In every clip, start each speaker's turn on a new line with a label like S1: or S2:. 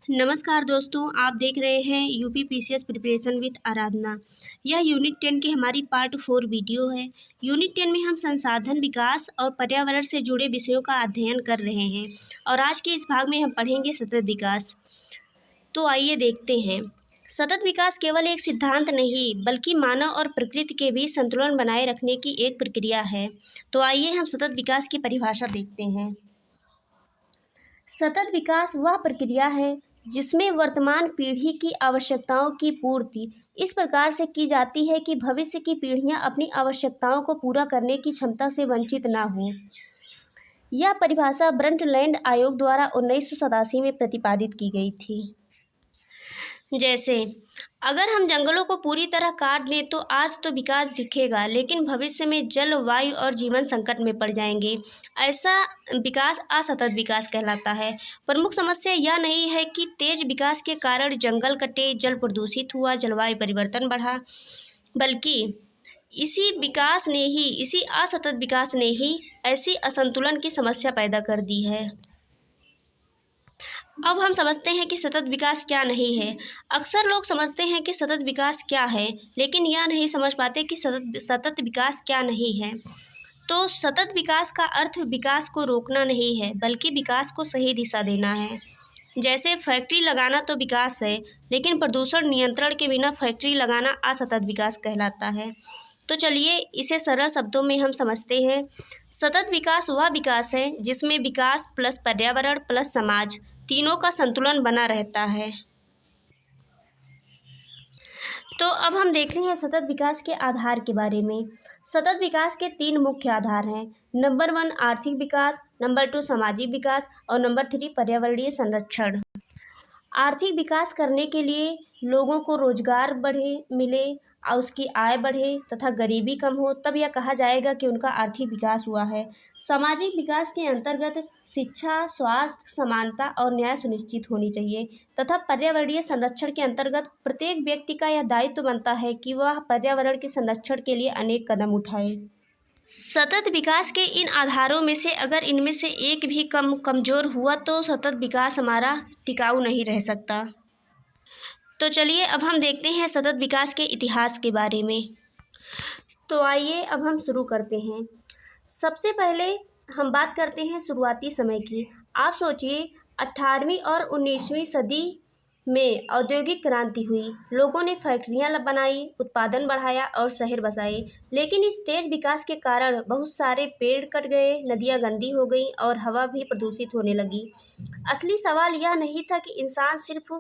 S1: नमस्कार दोस्तों, आप देख रहे हैं यूपी पीसीएस प्रिपरेशन विद आराधना। यह यूनिट 10 की हमारी पार्ट 4 वीडियो है। यूनिट 10 में हम संसाधन विकास और पर्यावरण से जुड़े विषयों का अध्ययन कर रहे हैं और आज के इस भाग में हम पढ़ेंगे सतत विकास। तो आइए देखते हैं। सतत विकास केवल एक सिद्धांत नहीं बल्कि मानव और प्रकृति के बीच संतुलन बनाए रखने की एक प्रक्रिया है। तो आइए हम सतत विकास की परिभाषा देखते हैं। सतत विकास वह प्रक्रिया है जिसमें वर्तमान पीढ़ी की आवश्यकताओं की पूर्ति इस प्रकार से की जाती है कि भविष्य की पीढ़ियां अपनी आवश्यकताओं को पूरा करने की क्षमता से वंचित ना हो। यह परिभाषा ब्रंटलैंड आयोग द्वारा 1987 में प्रतिपादित की गई थी। जैसे अगर हम जंगलों को पूरी तरह काट दें तो आज तो विकास दिखेगा, लेकिन भविष्य में जल, वायु और जीवन संकट में पड़ जाएंगे। ऐसा विकास असतत विकास कहलाता है। प्रमुख समस्या यह नहीं है कि तेज विकास के कारण जंगल कटे, जल प्रदूषित हुआ, जलवायु परिवर्तन बढ़ा, बल्कि इसी असतत विकास ने ही ऐसी असंतुलन की समस्या पैदा कर दी है। अब हम समझते हैं कि सतत विकास क्या नहीं है। अक्सर लोग समझते हैं कि सतत विकास क्या है, लेकिन यह नहीं समझ पाते कि सतत विकास क्या नहीं है। तो सतत विकास का अर्थ विकास को रोकना नहीं है, बल्कि विकास को सही दिशा देना है। जैसे फैक्ट्री लगाना तो विकास है, लेकिन प्रदूषण नियंत्रण के बिना फैक्ट्री लगाना असतत विकास कहलाता है। तो चलिए इसे सरल शब्दों में हम समझते हैं। सतत विकास वह विकास है जिसमें विकास प्लस पर्यावरण प्लस समाज तीनों का संतुलन बना रहता है। तो अब हम देख रहे हैं सतत विकास के आधार के बारे में। सतत विकास के 3 मुख्य आधार हैं। नंबर 1 आर्थिक विकास, नंबर 2 सामाजिक विकास और नंबर 3 पर्यावरणीय संरक्षण। आर्थिक विकास करने के लिए लोगों को रोजगार मिले और उसकी आय बढ़े तथा गरीबी कम हो, तब यह कहा जाएगा कि उनका आर्थिक विकास हुआ है। सामाजिक विकास के अंतर्गत शिक्षा, स्वास्थ्य, समानता और न्याय सुनिश्चित होनी चाहिए तथा पर्यावरणीय संरक्षण के अंतर्गत प्रत्येक व्यक्ति का यह दायित्व बनता है कि वह पर्यावरण के संरक्षण के लिए अनेक कदम उठाए। सतत विकास के इन आधारों में से अगर इनमें से एक भी कमजोर हुआ तो सतत विकास हमारा टिकाऊ नहीं रह सकता। तो चलिए अब हम देखते हैं सतत विकास के इतिहास के बारे में। तो आइए अब हम शुरू करते हैं। सबसे पहले हम बात करते हैं शुरुआती समय की। आप सोचिए 18वीं और 19वीं सदी में औद्योगिक क्रांति हुई, लोगों ने फैक्ट्रियां बनाई, उत्पादन बढ़ाया और शहर बसाए। लेकिन इस तेज विकास के कारण बहुत सारे पेड़ कट गए, नदियां गंदी हो गई और हवा भी प्रदूषित होने लगी। असली सवाल यह नहीं था कि इंसान सिर्फ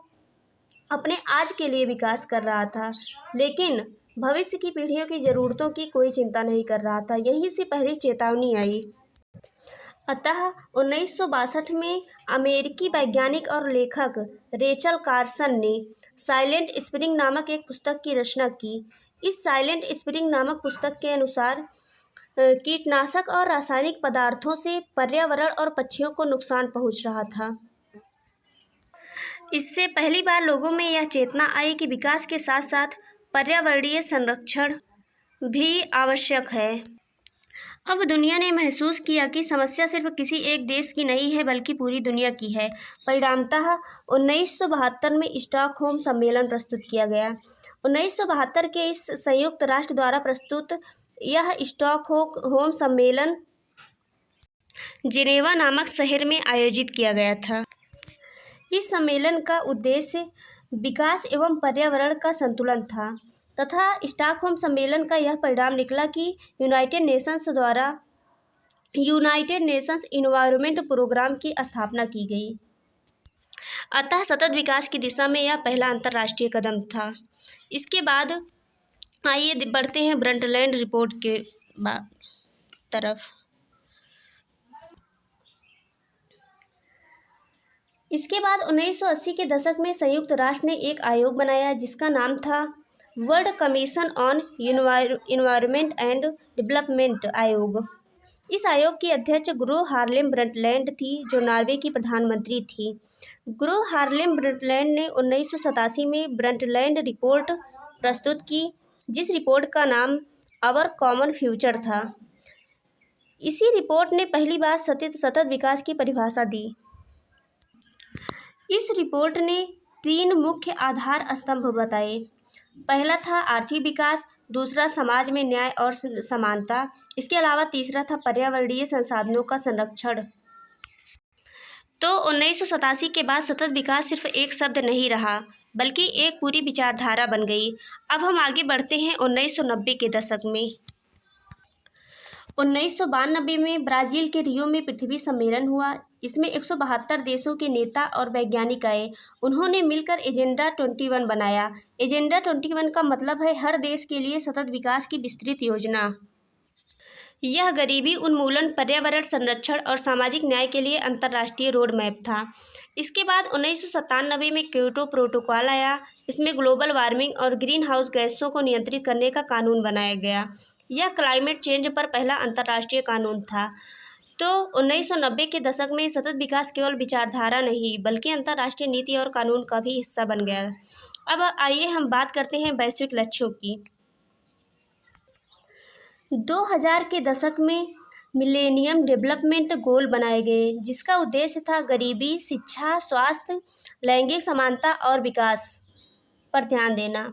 S1: अपने आज के लिए विकास कर रहा था, लेकिन भविष्य की पीढ़ियों की ज़रूरतों की कोई चिंता नहीं कर रहा था। यहीं से पहली चेतावनी आई। अतः 1962 में अमेरिकी वैज्ञानिक और लेखक रेचल कार्सन ने साइलेंट स्प्रिंग नामक एक पुस्तक की रचना की। इस साइलेंट स्प्रिंग नामक पुस्तक के अनुसार कीटनाशक और रासायनिक पदार्थों से पर्यावरण और पक्षियों को नुकसान पहुंच रहा था। इससे पहली बार लोगों में यह चेतना आई कि विकास के साथ साथ पर्यावरणीय संरक्षण भी आवश्यक है। अब दुनिया ने महसूस किया कि समस्या सिर्फ किसी एक देश की नहीं है बल्कि पूरी दुनिया की है। परिणामतः 1972 में स्टॉकहोम सम्मेलन प्रस्तुत किया गया। 1972 के इस संयुक्त राष्ट्र द्वारा प्रस्तुत यह स्टॉकहोम सम्मेलन जिनेवा नामक शहर में आयोजित किया गया था। इस सम्मेलन का उद्देश्य विकास एवं पर्यावरण का संतुलन था तथा स्टॉकहोम सम्मेलन का यह परिणाम निकला कि यूनाइटेड नेशंस द्वारा यूनाइटेड नेशंस एनवायरनमेंट प्रोग्राम की स्थापना की गई। अतः सतत विकास की दिशा में यह पहला अंतर्राष्ट्रीय कदम था। इसके बाद आइए बढ़ते हैं ब्रंटलैंड रिपोर्ट के तरफ। इसके बाद 1980 के दशक में संयुक्त राष्ट्र ने एक आयोग बनाया जिसका नाम था world commission on environment and development आयोग। इस आयोग की अध्यक्ष ग्रो हार्लेम ब्रंटलैंड थी, जो नॉर्वे की प्रधानमंत्री थी। ग्रो हार्लेम ब्रंटलैंड ने 1987 में ब्रंटलैंड रिपोर्ट प्रस्तुत की, जिस रिपोर्ट का नाम आवर कॉमन फ्यूचर था। इसी रिपोर्ट ने पहली बार सतत विकास की परिभाषा दी। इस रिपोर्ट ने 3 मुख्य आधार स्तंभ बताए। पहला था आर्थिक विकास, दूसरा समाज में न्याय और समानता, इसके अलावा तीसरा था पर्यावरणीय संसाधनों का संरक्षण। तो 1987 के बाद सतत विकास सिर्फ एक शब्द नहीं रहा, बल्कि एक पूरी विचारधारा बन गई। अब हम आगे बढ़ते हैं 1990 के दशक में। 1992 में ब्राज़ील के रियो में पृथ्वी सम्मेलन हुआ। इसमें 172 देशों के नेता और वैज्ञानिक आए। उन्होंने मिलकर एजेंडा 21 बनाया। एजेंडा 21 का मतलब है हर देश के लिए सतत विकास की विस्तृत योजना। यह गरीबी उन्मूलन, पर्यावरण संरक्षण और सामाजिक न्याय के लिए अंतर्राष्ट्रीय रोड मैप था। इसके बाद 1997 में क्योटो प्रोटोकॉल आया। इसमें ग्लोबल वार्मिंग और ग्रीन हाउस गैसों को नियंत्रित करने का कानून बनाया गया। यह क्लाइमेट चेंज पर पहला अंतर्राष्ट्रीय कानून था। तो 1990 के दशक में सतत विकास केवल विचारधारा नहीं, बल्कि अंतर्राष्ट्रीय नीति और कानून का भी हिस्सा बन गया। अब आइए हम बात करते हैं वैश्विक लक्ष्यों की। 2000 के दशक में मिलेनियम डेवलपमेंट गोल बनाए गए, जिसका उद्देश्य था गरीबी, शिक्षा, स्वास्थ्य, लैंगिक समानता और विकास पर ध्यान देना।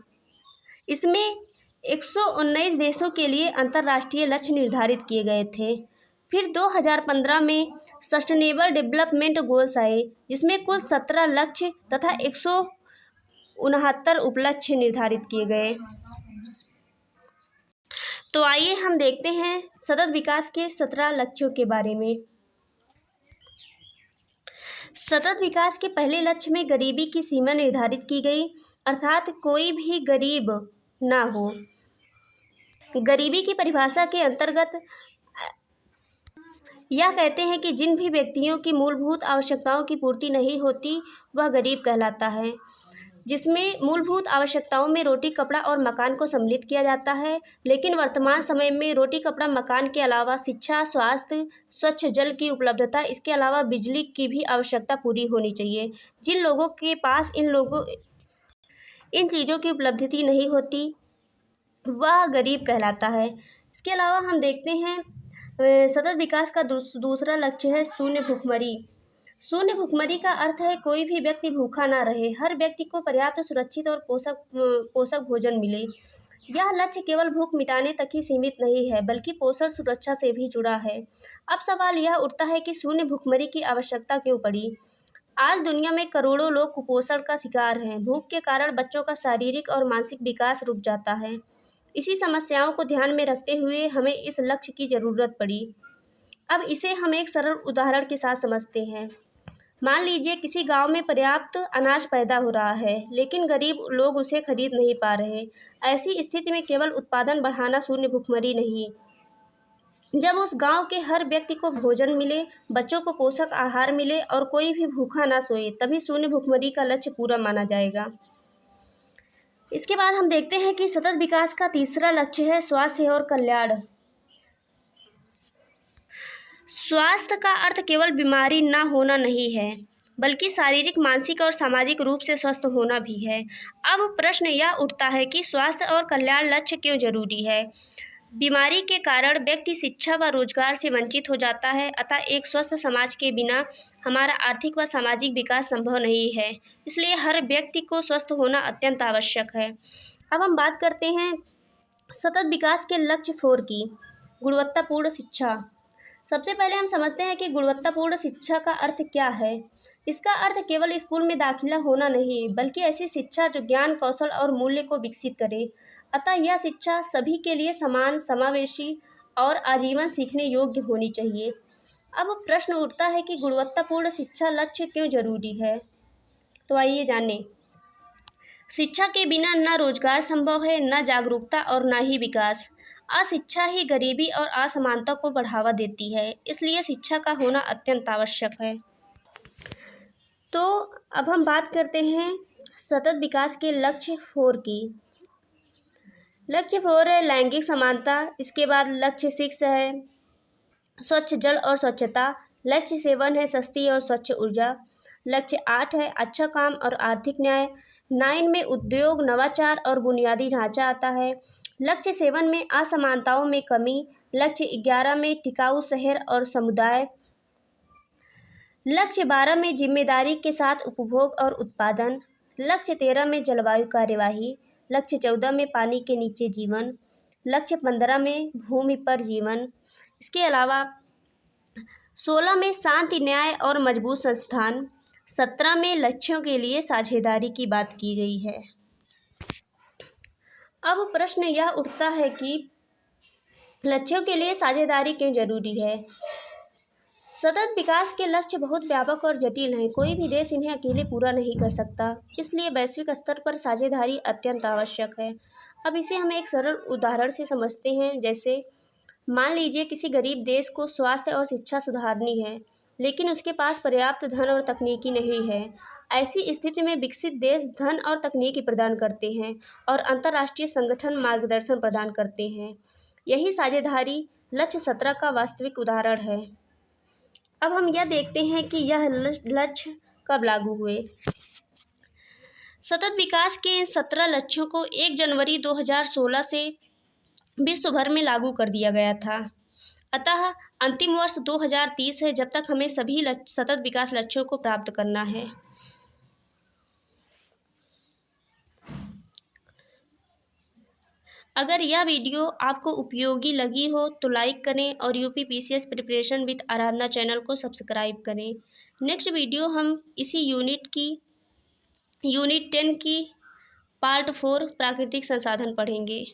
S1: इसमें 119 देशों के लिए अंतर्राष्ट्रीय लक्ष्य निर्धारित किए गए थे। फिर 2015 में सस्टेनेबल डेवलपमेंट गोल्स आए, जिसमें कुल 17 लक्ष्य तथा 169 उपलक्ष्य निर्धारित किए गए। तो आइए हम देखते हैं सतत विकास के 17 लक्ष्यों के बारे में। सतत विकास के पहले लक्ष्य में गरीबी की सीमा निर्धारित की गई, अर्थात कोई भी गरीब ना हो। गरीबी की परिभाषा के अंतर्गत यह कहते हैं कि जिन भी व्यक्तियों की मूलभूत आवश्यकताओं की पूर्ति नहीं होती, वह गरीब कहलाता है। जिसमें मूलभूत आवश्यकताओं में रोटी, कपड़ा और मकान को सम्मिलित किया जाता है। लेकिन वर्तमान समय में रोटी, कपड़ा, मकान के अलावा शिक्षा, स्वास्थ्य, स्वच्छ जल की उपलब्धता, इसके अलावा बिजली की भी आवश्यकता पूरी होनी चाहिए। जिन लोगों के पास इन चीज़ों की उपलब्धि नहीं होती, वह गरीब कहलाता है। इसके अलावा हम देखते हैं सतत विकास का दूसरा लक्ष्य है शून्य भुखमरी। शून्य भुखमरी का अर्थ है कोई भी व्यक्ति भूखा ना रहे, हर व्यक्ति को पर्याप्त, सुरक्षित और पोषक भोजन मिले। यह लक्ष्य केवल भूख मिटाने तक ही सीमित नहीं है, बल्कि पोषण सुरक्षा से भी जुड़ा है। अब सवाल यह उठता है कि शून्य भुखमरी की आवश्यकता क्यों पड़ी। आज दुनिया में करोड़ों लोग कुपोषण का शिकार हैं। भूख के कारण बच्चों का शारीरिक और मानसिक विकास रुक जाता है। इसी समस्याओं को ध्यान में रखते हुए हमें इस लक्ष्य की ज़रूरत पड़ी। अब इसे हम एक सरल उदाहरण के साथ समझते हैं। मान लीजिए किसी गांव में पर्याप्त अनाज पैदा हो रहा है, लेकिन गरीब लोग उसे खरीद नहीं पा रहे। ऐसी स्थिति में केवल उत्पादन बढ़ाना शून्य भुखमरी नहीं। जब उस गांव के हर व्यक्ति को भोजन मिले, बच्चों को पोषक आहार मिले और कोई भी भूखा ना सोए, तभी शून्य भुखमरी का लक्ष्य पूरा माना जाएगा। इसके बाद हम देखते हैं कि सतत विकास का तीसरा लक्ष्य है स्वास्थ्य और कल्याण। स्वास्थ्य का अर्थ केवल बीमारी ना होना नहीं है, बल्कि शारीरिक, मानसिक और सामाजिक रूप से स्वस्थ होना भी है। अब प्रश्न यह उठता है कि स्वास्थ्य और कल्याण लक्ष्य क्यों जरूरी है। बीमारी के कारण व्यक्ति शिक्षा व रोजगार से वंचित हो जाता है, अतः एक स्वस्थ समाज के बिना हमारा आर्थिक व सामाजिक विकास संभव नहीं है। इसलिए हर व्यक्ति को स्वस्थ होना अत्यंत आवश्यक है। अब हम बात करते हैं सतत विकास के लक्ष्य 4 की, गुणवत्तापूर्ण शिक्षा। सबसे पहले हम समझते हैं कि गुणवत्तापूर्ण शिक्षा का अर्थ क्या है। इसका अर्थ केवल स्कूल में दाखिला होना नहीं, बल्कि ऐसी शिक्षा जो ज्ञान, कौशल और मूल्य को विकसित करे। अतः यह शिक्षा सभी के लिए समान, समावेशी और आजीवन सीखने योग्य होनी चाहिए। अब प्रश्न उठता है कि गुणवत्तापूर्ण शिक्षा लक्ष्य क्यों जरूरी है। तो आइए जानें। शिक्षा के बिना न रोजगार संभव है, न जागरूकता और न ही विकास। अशिक्षा ही गरीबी और असमानता को बढ़ावा देती है, इसलिए शिक्षा का होना अत्यंत आवश्यक है। तो अब हम बात करते हैं सतत विकास के लक्ष्य 4 की। लक्ष्य 4 है लैंगिक समानता। इसके बाद लक्ष्य 6 है स्वच्छ जल और स्वच्छता। लक्ष्य 7 है सस्ती और स्वच्छ ऊर्जा। लक्ष्य 8 है अच्छा काम और आर्थिक न्याय। 9 में उद्योग, नवाचार और बुनियादी ढांचा आता है। लक्ष्य 7 में असमानताओं में कमी। लक्ष्य 11 में टिकाऊ शहर और समुदाय। लक्ष्य 12 में जिम्मेदारी के साथ उपभोग और उत्पादन, लक्ष्य 13 में जलवायु कार्यवाही, लक्ष्य 14 में पानी के नीचे जीवन, लक्ष्य 15 में भूमि पर जीवन। इसके अलावा 16 में शांति, न्याय और मजबूत संस्थान, 17 में लक्ष्यों के लिए साझेदारी की बात की गई है। अब प्रश्न यह उठता है कि लक्ष्यों के लिए साझेदारी क्यों जरूरी है। सतत विकास के लक्ष्य बहुत व्यापक और जटिल हैं। कोई भी देश इन्हें अकेले पूरा नहीं कर सकता, इसलिए वैश्विक स्तर पर साझेदारी अत्यंत आवश्यक है। अब इसे हम एक सरल उदाहरण से समझते हैं। जैसे मान लीजिए किसी गरीब देश को स्वास्थ्य और शिक्षा सुधारनी है, लेकिन उसके पास पर्याप्त धन और तकनीकी नहीं है। ऐसी स्थिति में विकसित देश धन और तकनीकी प्रदान करते हैं और अंतर्राष्ट्रीय संगठन मार्गदर्शन प्रदान करते हैं। यही साझेदारी लक्ष्य 17 का वास्तविक उदाहरण है। अब हम यह देखते हैं कि यह लक्ष्य कब लागू हुए। सतत विकास के इन 17 लक्ष्यों को 1 जनवरी 2016 से विश्व भर में लागू कर दिया गया था। अतः अंतिम वर्ष 2030 है, जब तक हमें सभी सतत विकास लक्ष्यों को प्राप्त करना है। अगर यह वीडियो आपको उपयोगी लगी हो तो लाइक करें और UP PCS preparation with Aradhana channel को सब्सक्राइब करें। नेक्स्ट वीडियो हम इसी यूनिट 10 की पार्ट 4 प्राकृतिक संसाधन पढ़ेंगे।